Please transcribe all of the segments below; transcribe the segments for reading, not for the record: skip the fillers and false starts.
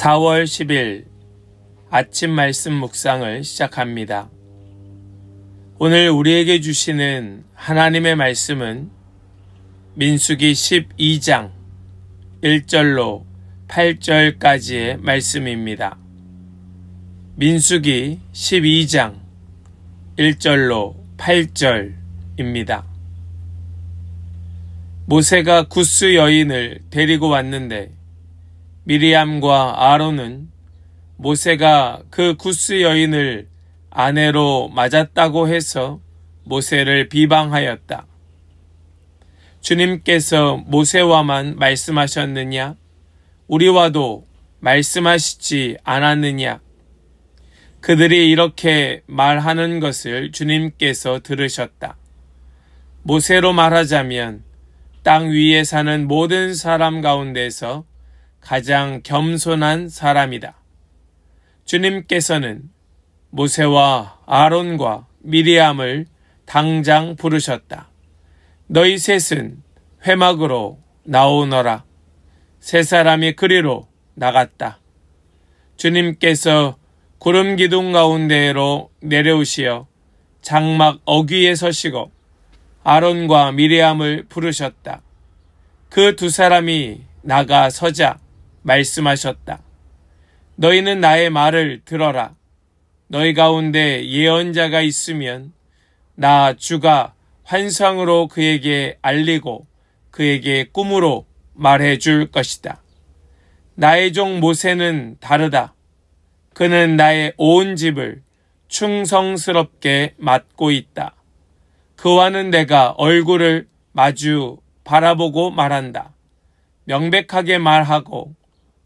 4월 10일 아침 말씀 묵상을 시작합니다. 오늘 우리에게 주시는 하나님의 말씀은 민수기 12장 1절로 8절까지의 말씀입니다. 민수기 12장 1절로 8절입니다. 모세가 구스 여인을 데리고 왔는데 미리암과 아론은 모세가 그 구스 여인을 아내로 맞았다고 해서 모세를 비방하였다. 주님께서 모세와만 말씀하셨느냐? 우리와도 말씀하시지 않았느냐? 그들이 이렇게 말하는 것을 주님께서 들으셨다. 모세로 말하자면 땅 위에 사는 모든 사람 가운데서 가장 겸손한 사람이다. 주님께서는 모세와 아론과 미리암을 당장 부르셨다. 너희 셋은 회막으로 나오너라. 세 사람이 그리로 나갔다. 주님께서 구름 기둥 가운데로 내려오시어 장막 어귀에 서시고 아론과 미리암을 부르셨다. 그 두 사람이 나가 서자 말씀하셨다. 너희는 나의 말을 들어라. 너희 가운데 예언자가 있으면 나 주가 환상으로 그에게 알리고 그에게 꿈으로 말해 줄 것이다. 나의 종 모세는 다르다. 그는 나의 온 집을 충성스럽게 맡고 있다. 그와는 내가 얼굴을 마주 바라보고 말한다. 명백하게 말하고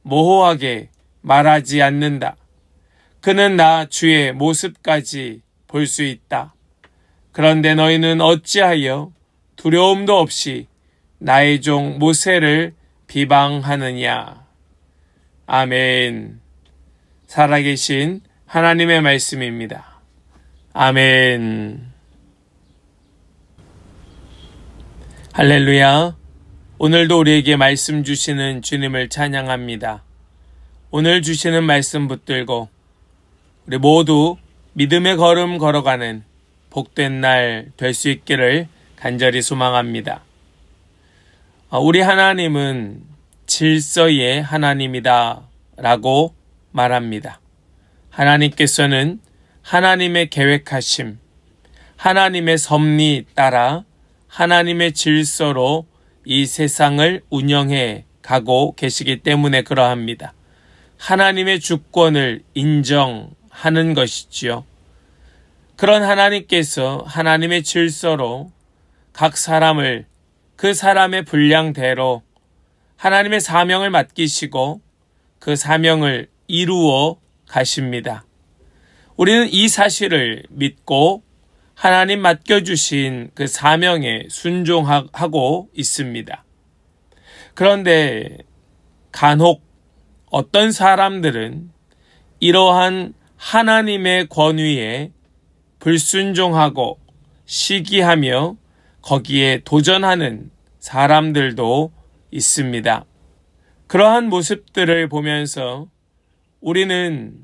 모호하게 말하지 않는다. 그는 나 주의 모습까지 볼 수 있다. 그런데 너희는 어찌하여 두려움도 없이 나의 종 모세를 비방하느냐. 아멘. 살아계신 하나님의 말씀입니다. 아멘. 할렐루야. 오늘도 우리에게 말씀 주시는 주님을 찬양합니다. 오늘 주시는 말씀 붙들고 우리 모두 믿음의 걸음 걸어가는 복된 날 될 수 있기를 간절히 소망합니다. 우리 하나님은 질서의 하나님이다 라고 말합니다. 하나님께서는 하나님의 계획하심, 하나님의 섭리 따라 하나님의 질서로 이 세상을 운영해 가고 계시기 때문에 그러합니다. 하나님의 주권을 인정하는 것이지요. 그런 하나님께서 하나님의 질서로 각 사람을 그 사람의 분량대로 하나님의 사명을 맡기시고 그 사명을 이루어 가십니다. 우리는 이 사실을 믿고 하나님 맡겨주신 그 사명에 순종하고 있습니다. 그런데 간혹 어떤 사람들은 이러한 하나님의 권위에 불순종하고 시기하며 거기에 도전하는 사람들도 있습니다. 그러한 모습들을 보면서 우리는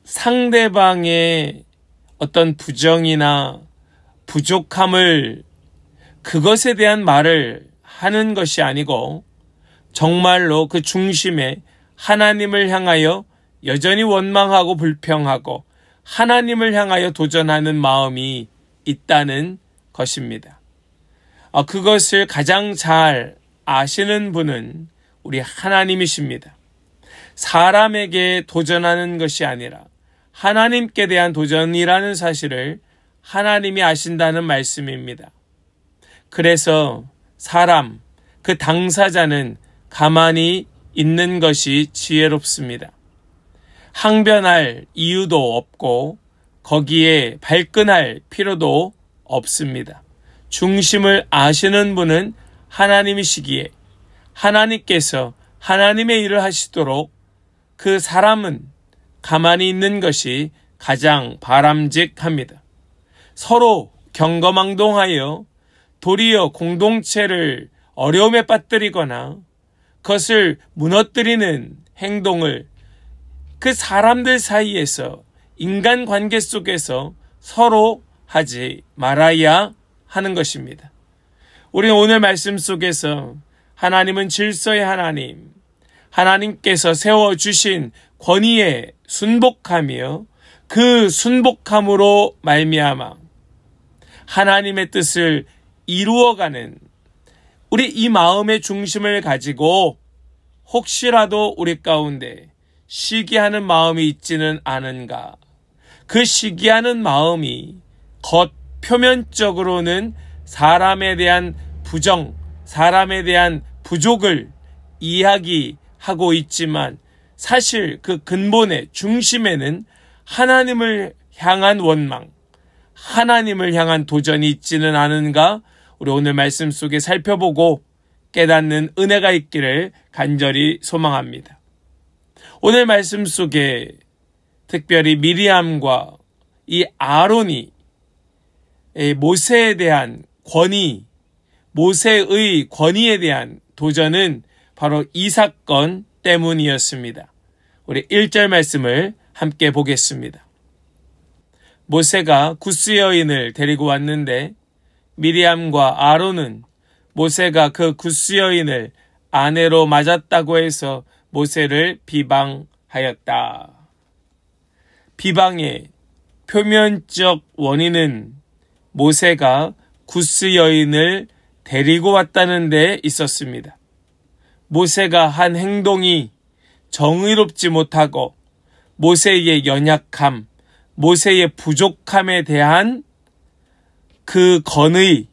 상대방의 어떤 부정이나 부족함을 그것에 대한 말을 하는 것이 아니고 정말로 그 중심에 하나님을 향하여 여전히 원망하고 불평하고 하나님을 향하여 도전하는 마음이 있다는 것입니다. 그것을 가장 잘 아시는 분은 우리 하나님이십니다. 사람에게 도전하는 것이 아니라 하나님께 대한 도전이라는 사실을 하나님이 아신다는 말씀입니다. 그래서 사람, 그 당사자는 가만히 있는 것이 지혜롭습니다. 항변할 이유도 없고 거기에 발끈할 필요도 없습니다. 중심을 아시는 분은 하나님이시기에 하나님께서 하나님의 일을 하시도록 그 사람은 가만히 있는 것이 가장 바람직합니다. 서로 경거망동하여 도리어 공동체를 어려움에 빠뜨리거나 그것을 무너뜨리는 행동을 그 사람들 사이에서 인간관계 속에서 서로 하지 말아야 하는 것입니다. 우리는 오늘 말씀 속에서 하나님은 질서의 하나님, 하나님께서 세워주신 권위에 순복하며 그 순복함으로 말미암아 하나님의 뜻을 이루어가는 우리 이 마음의 중심을 가지고 혹시라도 우리 가운데 시기하는 마음이 있지는 않은가? 그 시기하는 마음이 겉 표면적으로는 사람에 대한 부정, 사람에 대한 부족을 이야기하고 있지만 사실 그 근본의 중심에는 하나님을 향한 원망, 하나님을 향한 도전이 있지는 않은가? 우리 오늘 말씀 속에 살펴보고 깨닫는 은혜가 있기를 간절히 소망합니다. 오늘 말씀 속에 특별히 미리암과 이 아론이 모세에 대한 권위, 모세의 권위에 대한 도전은 바로 이 사건 때문이었습니다. 우리 1절 말씀을 함께 보겠습니다. 모세가 구스 여인을 데리고 왔는데 미리암과 아론은 모세가 그 구스 여인을 아내로 맞았다고 해서 모세를 비방하였다. 비방의 표면적 원인은 모세가 구스 여인을 데리고 왔다는 데 있었습니다. 모세가 한 행동이 정의롭지 못하고 모세의 연약함, 모세의 부족함에 대한 그 건의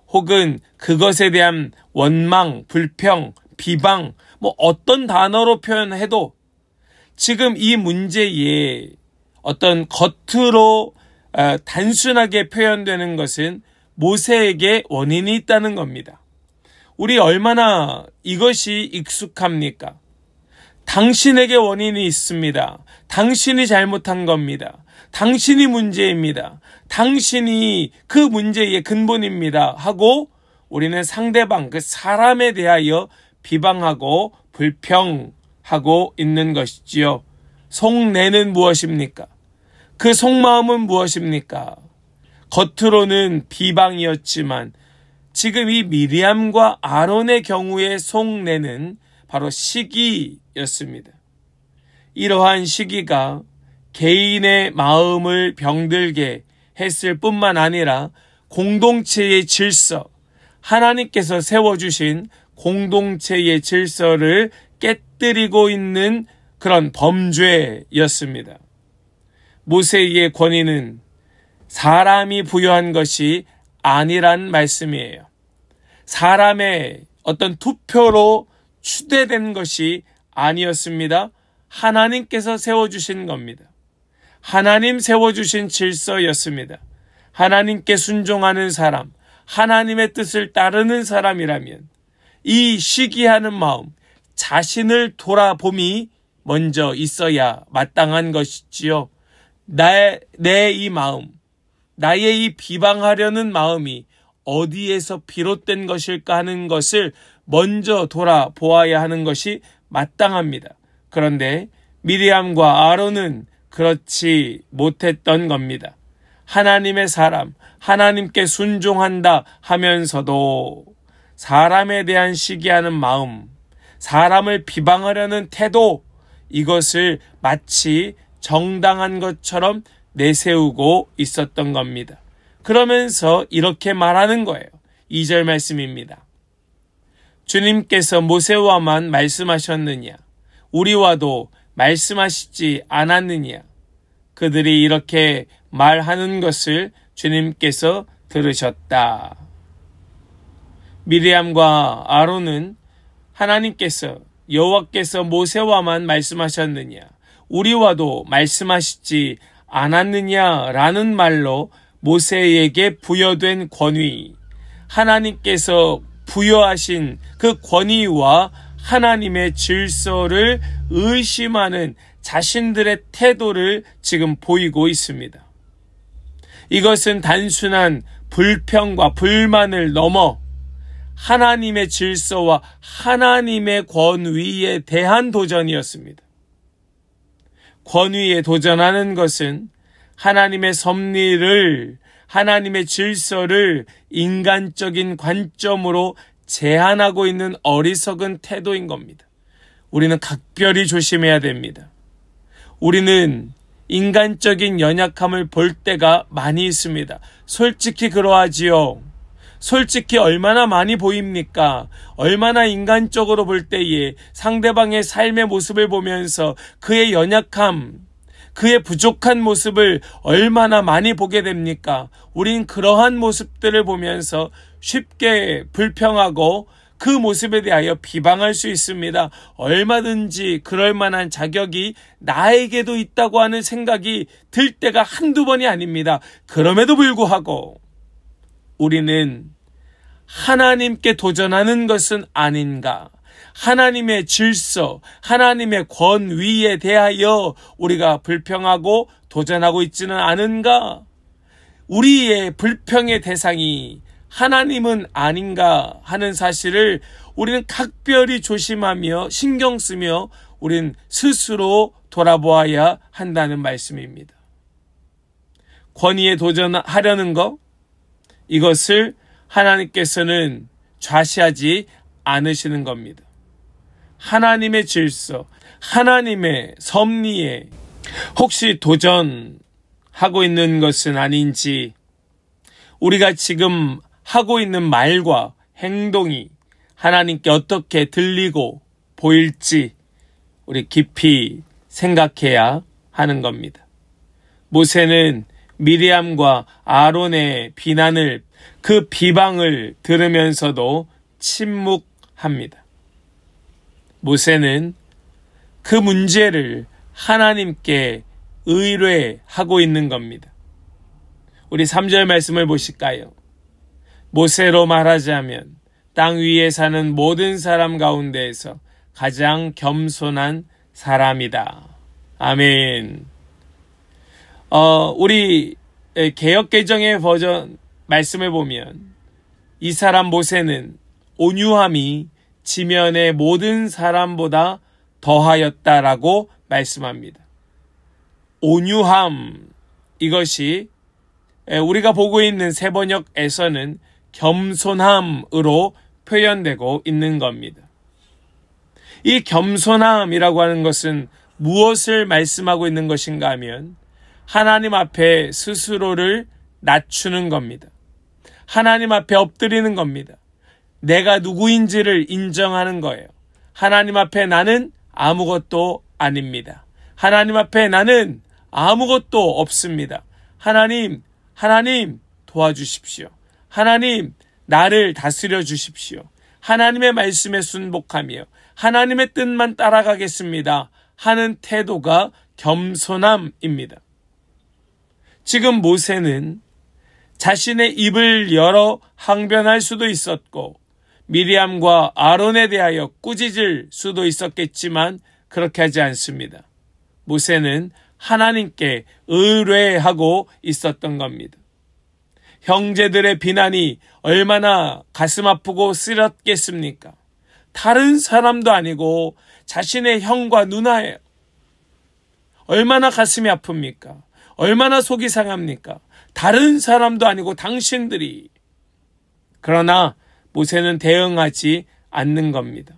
혹은 그것에 대한 원망, 불평, 비방, 어떤 단어로 표현해도 지금 이 문제에 어떤 겉으로 단순하게 표현되는 것은 모세에게 원인이 있다는 겁니다. 우리 얼마나 이것이 익숙합니까? 당신에게 원인이 있습니다. 당신이 잘못한 겁니다. 당신이 문제입니다. 당신이 그 문제의 근본입니다. 하고 우리는 상대방, 그 사람에 대하여 비방하고 불평하고 있는 것이지요. 속내는 무엇입니까? 그 속마음은 무엇입니까? 겉으로는 비방이었지만 지금 이 미리암과 아론의 경우의 속내는 바로 시기였습니다. 이러한 시기가 개인의 마음을 병들게 했을 뿐만 아니라 공동체의 질서, 하나님께서 세워주신 공동체의 질서를 깨뜨리고 있는 그런 범죄였습니다. 모세의 권위는 사람이 부여한 것이 아니란 말씀이에요. 사람의 어떤 투표로 추대된 것이 아니었습니다. 하나님께서 세워주신 겁니다. 하나님 세워주신 질서였습니다. 하나님께 순종하는 사람, 하나님의 뜻을 따르는 사람이라면 이 시기하는 마음, 자신을 돌아봄이 먼저 있어야 마땅한 것이지요. 내 이 마음, 나의 이 비방하려는 마음이 어디에서 비롯된 것일까 하는 것을 먼저 돌아보아야 하는 것이 마땅합니다. 그런데 미리암과 아론은 그렇지 못했던 겁니다. 하나님의 사람, 하나님께 순종한다 하면서도 사람에 대한 시기하는 마음, 사람을 비방하려는 태도, 이것을 마치 정당한 것처럼 내세우고 있었던 겁니다. 그러면서 이렇게 말하는 거예요. 2절 말씀입니다. 주님께서 모세와만 말씀하셨느냐? 우리와도 말씀하시지 않았느냐? 그들이 이렇게 말하는 것을 주님께서 들으셨다. 미리암과 아론은 하나님께서 여호와께서 모세와만 말씀하셨느냐? 우리와도 말씀하시지 않았느냐라는 말로 모세에게 부여된 권위, 하나님께서 부여하신 그 권위와 하나님의 질서를 의심하는 자신들의 태도를 지금 보이고 있습니다. 이것은 단순한 불평과 불만을 넘어 하나님의 질서와 하나님의 권위에 대한 도전이었습니다. 권위에 도전하는 것은 하나님의 섭리를, 하나님의 질서를 인간적인 관점으로 제한하고 있는 어리석은 태도인 겁니다. 우리는 각별히 조심해야 됩니다. 우리는 인간적인 연약함을 볼 때가 많이 있습니다. 솔직히 그러하지요. 솔직히 얼마나 많이 보입니까? 얼마나 인간적으로 볼 때에 상대방의 삶의 모습을 보면서 그의 연약함, 그의 부족한 모습을 얼마나 많이 보게 됩니까? 우린 그러한 모습들을 보면서 쉽게 불평하고 그 모습에 대하여 비방할 수 있습니다. 얼마든지 그럴 만한 자격이 나에게도 있다고 하는 생각이 들 때가 한두 번이 아닙니다. 그럼에도 불구하고 우리는 하나님께 도전하는 것은 아닌가? 하나님의 질서, 하나님의 권위에 대하여 우리가 불평하고 도전하고 있지는 않은가? 우리의 불평의 대상이 하나님은 아닌가 하는 사실을 우리는 각별히 조심하며 신경 쓰며 우린 스스로 돌아보아야 한다는 말씀입니다. 권위에 도전하려는 것, 이것을 하나님께서는 좌시하지 않으시는 겁니다. 하나님의 질서, 하나님의 섭리에 혹시 도전하고 있는 것은 아닌지, 우리가 지금 하고 있는 말과 행동이 하나님께 어떻게 들리고 보일지 우리 깊이 생각해야 하는 겁니다. 모세는 미리암과 아론의 비난을, 그 비방을 들으면서도 침묵합니다. 모세는 그 문제를 하나님께 의뢰하고 있는 겁니다. 우리 3절 말씀을 보실까요? 모세로 말하자면 땅 위에 사는 모든 사람 가운데에서 가장 겸손한 사람이다. 아멘. 우리 개역개정의 버전 말씀을 보면 이 사람 모세는 온유함이 지면의 모든 사람보다 더하였다라고 말씀합니다. 온유함, 이것이 우리가 보고 있는 새번역에서는 겸손함으로 표현되고 있는 겁니다. 이 겸손함이라고 하는 것은 무엇을 말씀하고 있는 것인가 하면 하나님 앞에 스스로를 낮추는 겁니다. 하나님 앞에 엎드리는 겁니다. 내가 누구인지를 인정하는 거예요. 하나님 앞에 나는 아무것도 아닙니다. 하나님 앞에 나는 아무것도 없습니다. 하나님 도와주십시오. 하나님, 나를 다스려 주십시오. 하나님의 말씀에 순복하며 하나님의 뜻만 따라가겠습니다 하는 태도가 겸손함입니다. 지금 모세는 자신의 입을 열어 항변할 수도 있었고 미리암과 아론에 대하여 꾸짖을 수도 있었겠지만 그렇게 하지 않습니다. 모세는 하나님께 의뢰하고 있었던 겁니다. 형제들의 비난이 얼마나 가슴 아프고 쓰렸겠습니까? 다른 사람도 아니고 자신의 형과 누나예요. 얼마나 가슴이 아픕니까? 얼마나 속이 상합니까? 다른 사람도 아니고 당신들이. 그러나 모세는 대응하지 않는 겁니다.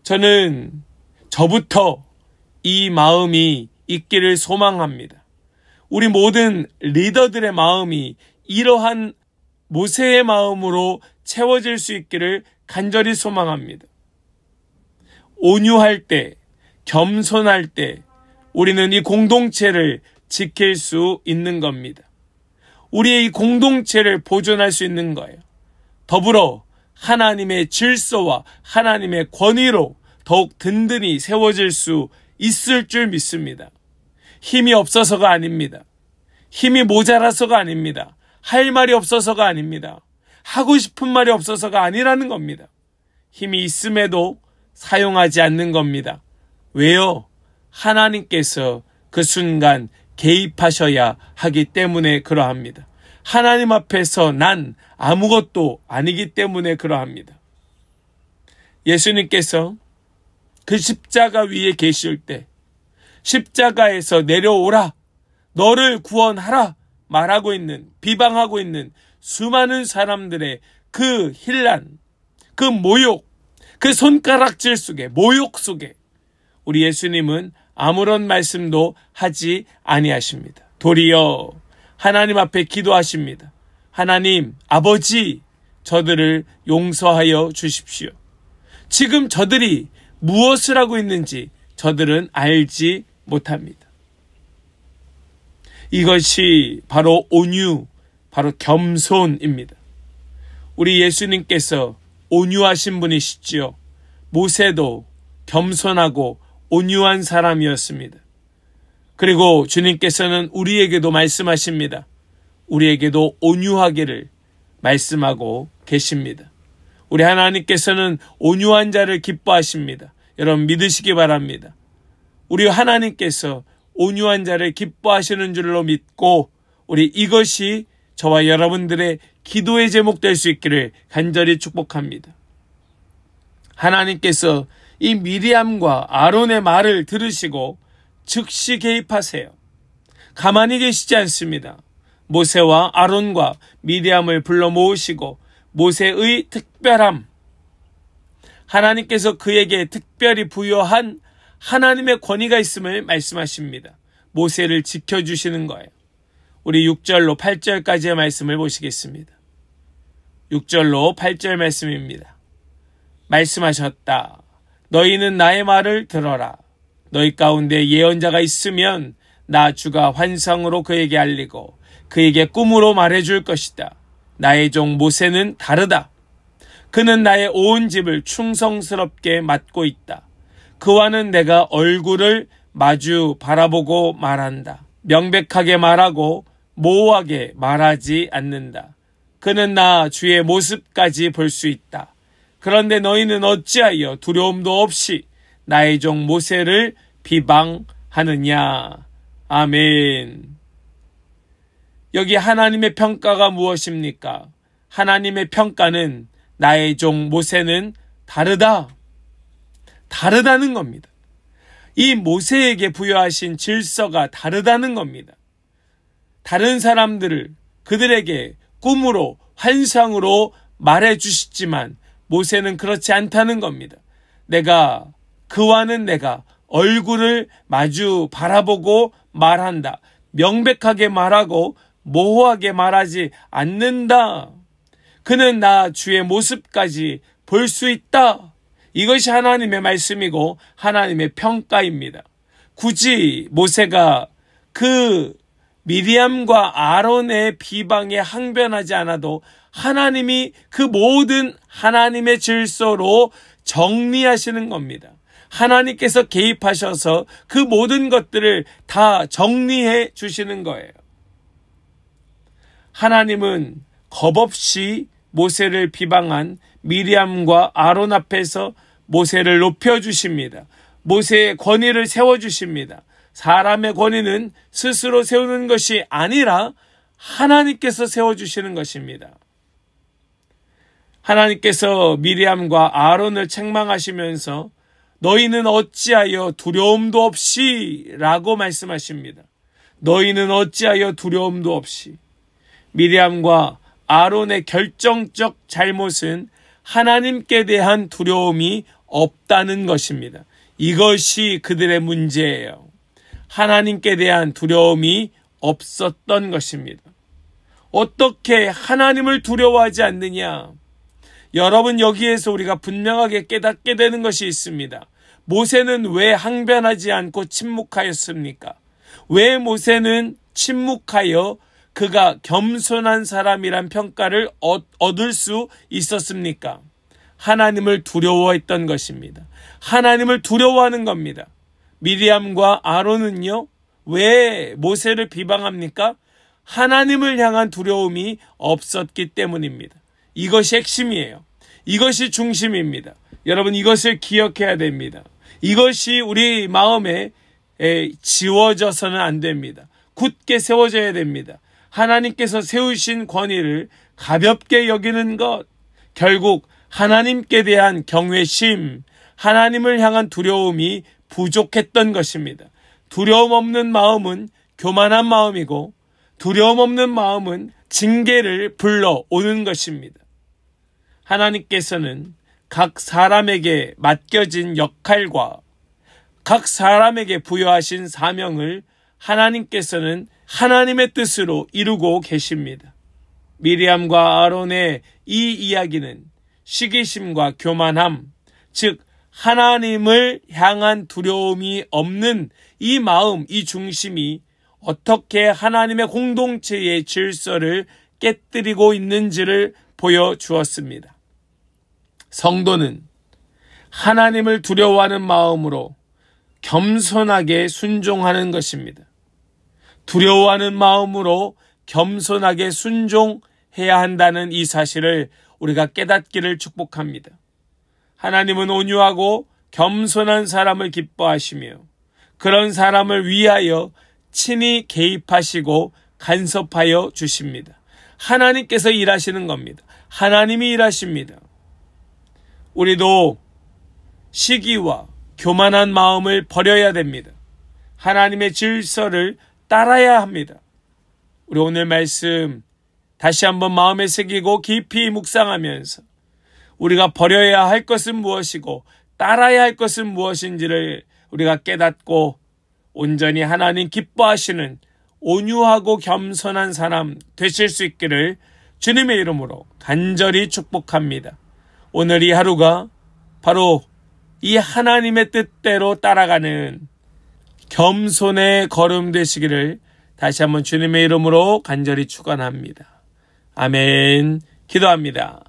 저는 저부터 이 마음이 있기를 소망합니다. 우리 모든 리더들의 마음이 이러한 모세의 마음으로 채워질 수 있기를 간절히 소망합니다. 온유할 때, 겸손할 때 우리는 이 공동체를 지킬 수 있는 겁니다. 우리의 이 공동체를 보존할 수 있는 거예요. 더불어 하나님의 질서와 하나님의 권위로 더욱 든든히 세워질 수 있을 줄 믿습니다. 힘이 없어서가 아닙니다. 힘이 모자라서가 아닙니다. 할 말이 없어서가 아닙니다. 하고 싶은 말이 없어서가 아니라는 겁니다. 힘이 있음에도 사용하지 않는 겁니다. 왜요? 하나님께서 그 순간 개입하셔야 하기 때문에 그러합니다. 하나님 앞에서 난 아무것도 아니기 때문에 그러합니다. 예수님께서 그 십자가 위에 계실 때 십자가에서 내려오라, 너를 구원하라 말하고 있는, 비방하고 있는 수많은 사람들의 그 혼란, 그 모욕, 그 손가락질 속에, 모욕 속에 우리 예수님은 아무런 말씀도 하지 아니하십니다. 도리어 하나님 앞에 기도하십니다. 하나님 아버지, 저들을 용서하여 주십시오. 지금 저들이 무엇을 하고 있는지 저들은 알지 못합니다. 이것이 바로 온유, 바로 겸손입니다. 우리 예수님께서 온유하신 분이시지요. 모세도 겸손하고 온유한 사람이었습니다. 그리고 주님께서는 우리에게도 말씀하십니다. 우리에게도 온유하기를 말씀하고 계십니다. 우리 하나님께서는 온유한 자를 기뻐하십니다. 여러분 믿으시기 바랍니다. 우리 하나님께서 온유한 자를 기뻐하시는 줄로 믿고 우리 이것이 저와 여러분들의 기도의 제목 될 수 있기를 간절히 축복합니다. 하나님께서 이 미리암과 아론의 말을 들으시고 즉시 개입하세요. 가만히 계시지 않습니다. 모세와 아론과 미리암을 불러 모으시고 모세의 특별함, 하나님께서 그에게 특별히 부여한 하나님의 권위가 있음을 말씀하십니다. 모세를 지켜주시는 거예요. 우리 6절로 8절까지의 말씀을 보시겠습니다. 6절로 8절 말씀입니다. 말씀하셨다. 너희는 나의 말을 들어라. 너희 가운데 예언자가 있으면 나 주가 환상으로 그에게 알리고 그에게 꿈으로 말해줄 것이다. 나의 종 모세는 다르다. 그는 나의 온 집을 충성스럽게 맡고 있다. 그와는 내가 얼굴을 마주 바라보고 말한다. 명백하게 말하고 모호하게 말하지 않는다. 그는 나 주의 모습까지 볼 수 있다. 그런데 너희는 어찌하여 두려움도 없이 나의 종 모세를 비방하느냐. 아멘. 여기 하나님의 평가가 무엇입니까? 하나님의 평가는 나의 종 모세는 다르다. 다르다는 겁니다. 이 모세에게 부여하신 질서가 다르다는 겁니다. 다른 사람들을 그들에게 꿈으로 환상으로 말해 주시지만 모세는 그렇지 않다는 겁니다. 그와는 내가 얼굴을 마주 바라보고 말한다. 명백하게 말하고 모호하게 말하지 않는다. 그는 나 주의 모습까지 볼 수 있다. 이것이 하나님의 말씀이고 하나님의 평가입니다. 굳이 모세가 그 미리암과 아론의 비방에 항변하지 않아도 하나님이 그 모든 하나님의 질서로 정리하시는 겁니다. 하나님께서 개입하셔서 그 모든 것들을 다 정리해 주시는 거예요. 하나님은 겁없이 모세를 비방한 미리암과 아론 앞에서 모세를 높여주십니다. 모세의 권위를 세워주십니다. 사람의 권위는 스스로 세우는 것이 아니라 하나님께서 세워주시는 것입니다. 하나님께서 미리암과 아론을 책망하시면서 너희는 어찌하여 두려움도 없이 라고 말씀하십니다. 너희는 어찌하여 두려움도 없이. 미리암과 아론의 결정적 잘못은 하나님께 대한 두려움이 없다는 것입니다. 이것이 그들의 문제예요. 하나님께 대한 두려움이 없었던 것입니다. 어떻게 하나님을 두려워하지 않느냐? 여러분, 여기에서 우리가 분명하게 깨닫게 되는 것이 있습니다. 모세는 왜 항변하지 않고 침묵하였습니까? 왜 모세는 침묵하여 그가 겸손한 사람이란 평가를 얻을 수 있었습니까? 하나님을 두려워했던 것입니다. 하나님을 두려워하는 겁니다. 미리암과 아론은요, 왜 모세를 비방합니까? 하나님을 향한 두려움이 없었기 때문입니다. 이것이 핵심이에요. 이것이 중심입니다. 여러분, 이것을 기억해야 됩니다. 이것이 우리 마음에 지워져서는 안 됩니다. 굳게 세워져야 됩니다. 하나님께서 세우신 권위를 가볍게 여기는 것, 결국 하나님께 대한 경외심, 하나님을 향한 두려움이 부족했던 것입니다. 두려움 없는 마음은 교만한 마음이고, 두려움 없는 마음은 징계를 불러오는 것입니다. 하나님께서는 각 사람에게 맡겨진 역할과 각 사람에게 부여하신 사명을 하나님께서는 하나님의 뜻으로 이루고 계십니다. 미리암과 아론의 이 이야기는 시기심과 교만함, 즉 하나님을 향한 두려움이 없는 이 마음, 이 중심이 어떻게 하나님의 공동체의 질서를 깨뜨리고 있는지를 보여주었습니다. 성도는 하나님을 두려워하는 마음으로 겸손하게 순종하는 것입니다. 두려워하는 마음으로 겸손하게 순종해야 한다는 이 사실을 우리가 깨닫기를 축복합니다. 하나님은 온유하고 겸손한 사람을 기뻐하시며 그런 사람을 위하여 친히 개입하시고 간섭하여 주십니다. 하나님께서 일하시는 겁니다. 하나님이 일하십니다. 우리도 시기와 교만한 마음을 버려야 됩니다. 하나님의 질서를 따라야 합니다. 우리 오늘 말씀 다시 한번 마음에 새기고 깊이 묵상하면서 우리가 버려야 할 것은 무엇이고 따라야 할 것은 무엇인지를 우리가 깨닫고 온전히 하나님 기뻐하시는 온유하고 겸손한 사람 되실 수 있기를 주님의 이름으로 간절히 축복합니다. 오늘 이 하루가 바로 이 하나님의 뜻대로 따라가는 겸손의 걸음 되시기를 다시 한번 주님의 이름으로 간절히 축원합니다. 아멘. 기도합니다.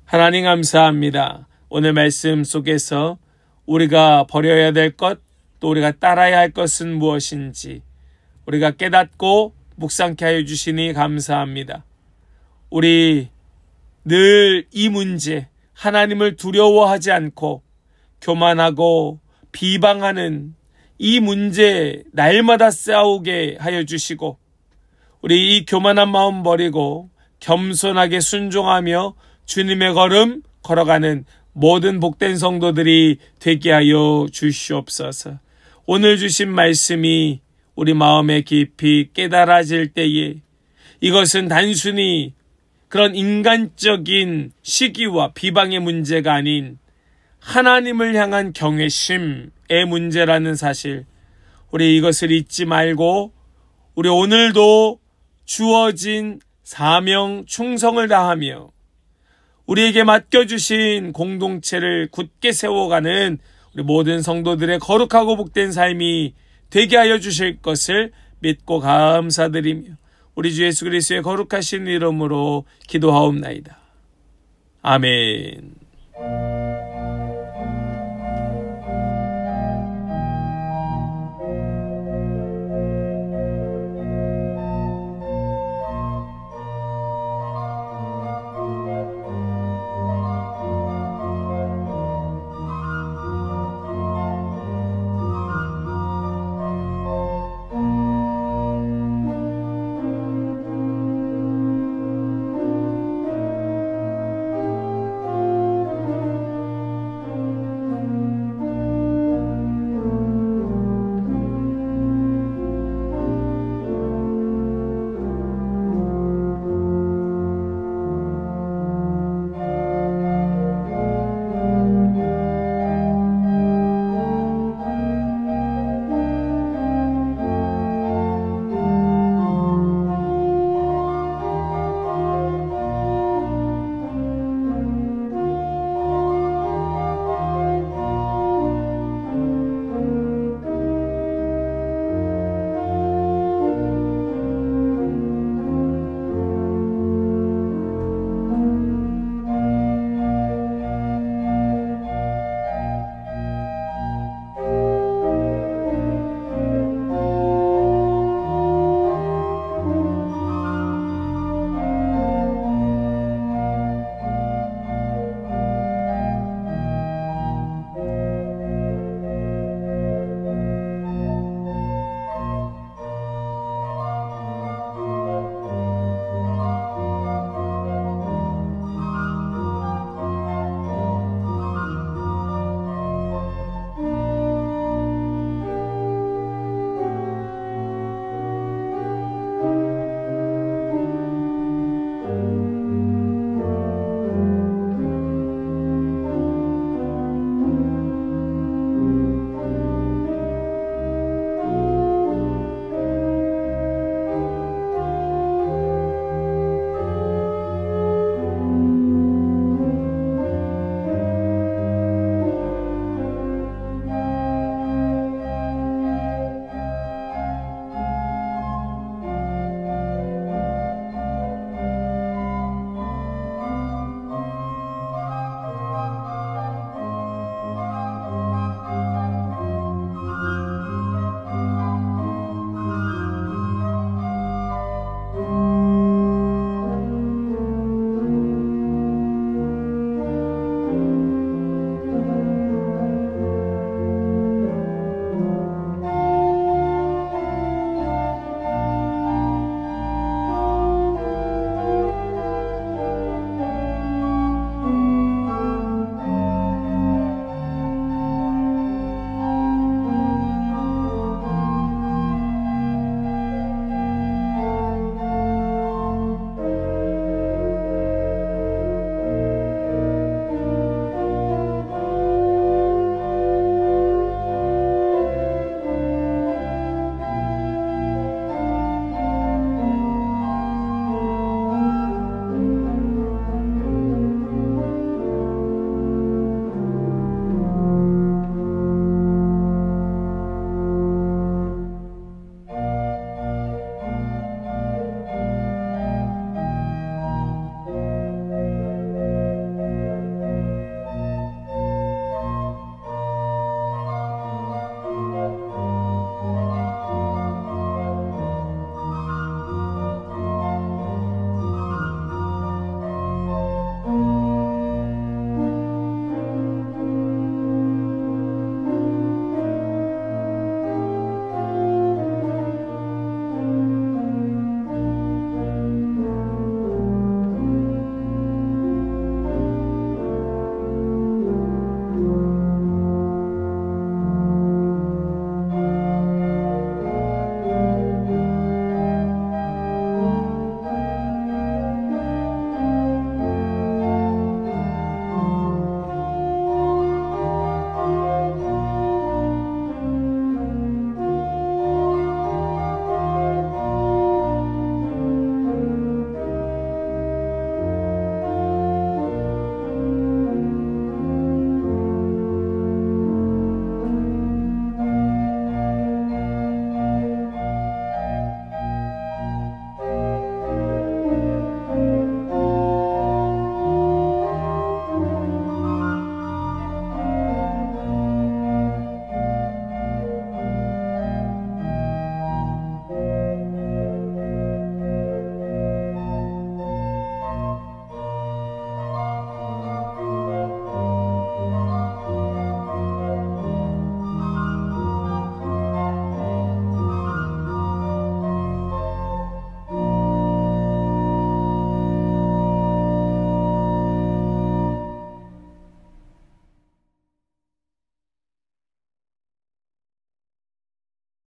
하나님 감사합니다. 오늘 말씀 속에서 우리가 버려야 될 것, 또 우리가 따라야 할 것은 무엇인지 우리가 깨닫고 묵상케 하여 주시니 감사합니다. 우리 늘 이 문제, 하나님을 두려워하지 않고 교만하고 비방하는 이 문제 날마다 싸우게 하여 주시고 우리 이 교만한 마음 버리고 겸손하게 순종하며 주님의 걸음 걸어가는 모든 복된 성도들이 되게 하여 주시옵소서. 오늘 주신 말씀이 우리 마음에 깊이 깨달아질 때에 이것은 단순히 그런 인간적인 시기와 비방의 문제가 아닌 하나님을 향한 경외심의 문제라는 사실, 우리 이것을 잊지 말고 우리 오늘도 주어진 사명 충성을 다하며 우리에게 맡겨주신 공동체를 굳게 세워가는 우리 모든 성도들의 거룩하고 복된 삶이 되게 하여 주실 것을 믿고 감사드리며 우리 주 예수 그리스도의 거룩하신 이름으로 기도하옵나이다. 아멘.